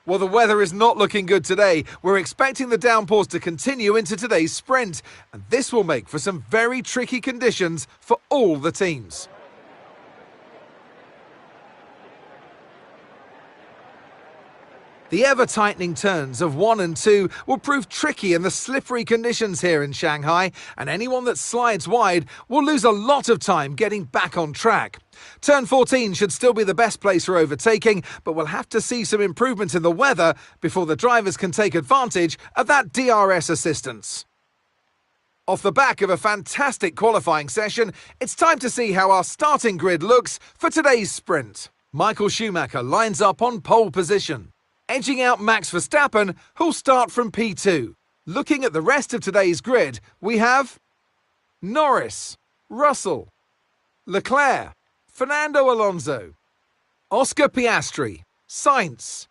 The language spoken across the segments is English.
Well, the weather is not looking good today. We're expecting the downpours to continue into today's sprint, and this will make for some very tricky conditions for all the teams. The ever-tightening turns of 1 and 2 will prove tricky in the slippery conditions here in Shanghai, and anyone that slides wide will lose a lot of time getting back on track. Turn 14 should still be the best place for overtaking, but we'll have to see some improvement in the weather before the drivers can take advantage of that DRS assistance. Off the back of a fantastic qualifying session, it's time to see how our starting grid looks for today's sprint. Michael Schumacher lines up on pole position, edging out Max Verstappen, who'll start from P2. Looking at the rest of today's grid, we have Norris, Russell, Leclerc, Fernando Alonso, Oscar Piastri, Sainz,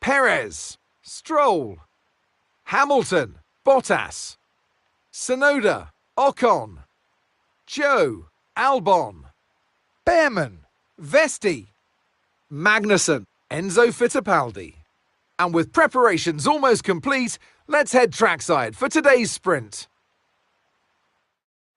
Perez, Stroll, Hamilton, Bottas, Tsunoda, Ocon, Zhou, Albon, Behrman, Vesti, Magnussen, Enzo Fittipaldi. And with preparations almost complete, let's head trackside for today's sprint.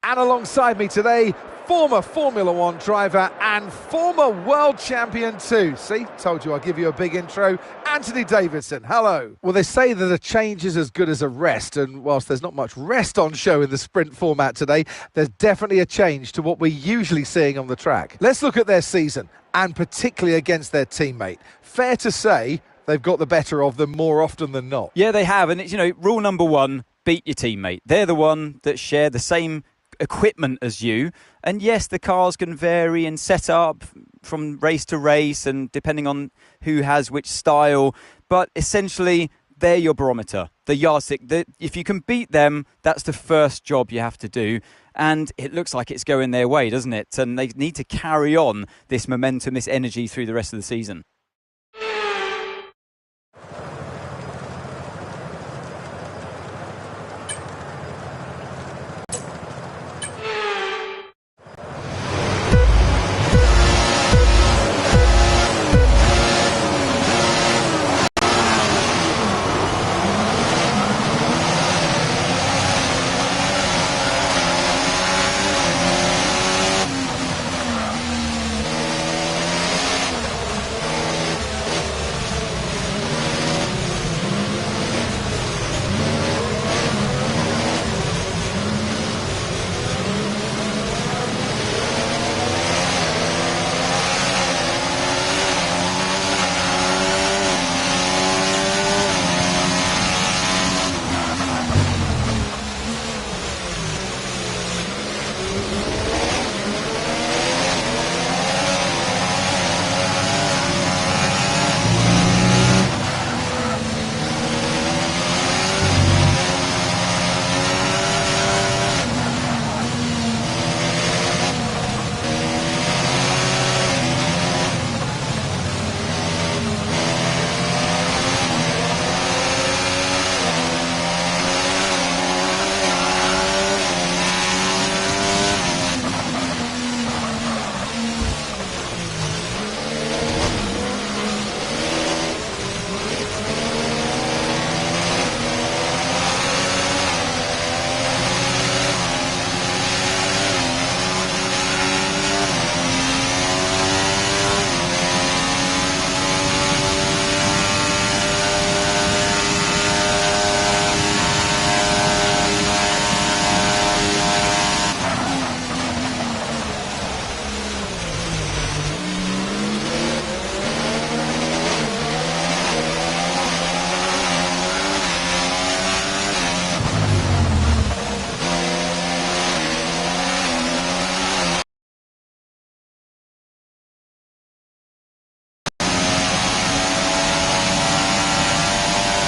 And alongside me today, former Formula One driver and former world champion too. See, told you I'll give you a big intro. Anthony Davidson, hello. Well, they say that a change is as good as a rest, and whilst there's not much rest on show in the sprint format today, there's definitely a change to what we're usually seeing on the track. Let's look at their season, and particularly against their teammate. Fair to say they've got the better of them more often than not. Yeah, they have, and it's, rule number one, beat your teammate. They're the one that share the same equipment as you, and yes, the cars can vary in setup from race to race and depending on who has which style, but essentially they're your barometer, the yardstick. If you can beat them, that's the first job you have to do, and it looks like it's going their way, doesn't it? And they need to carry on this momentum, this energy through the rest of the season.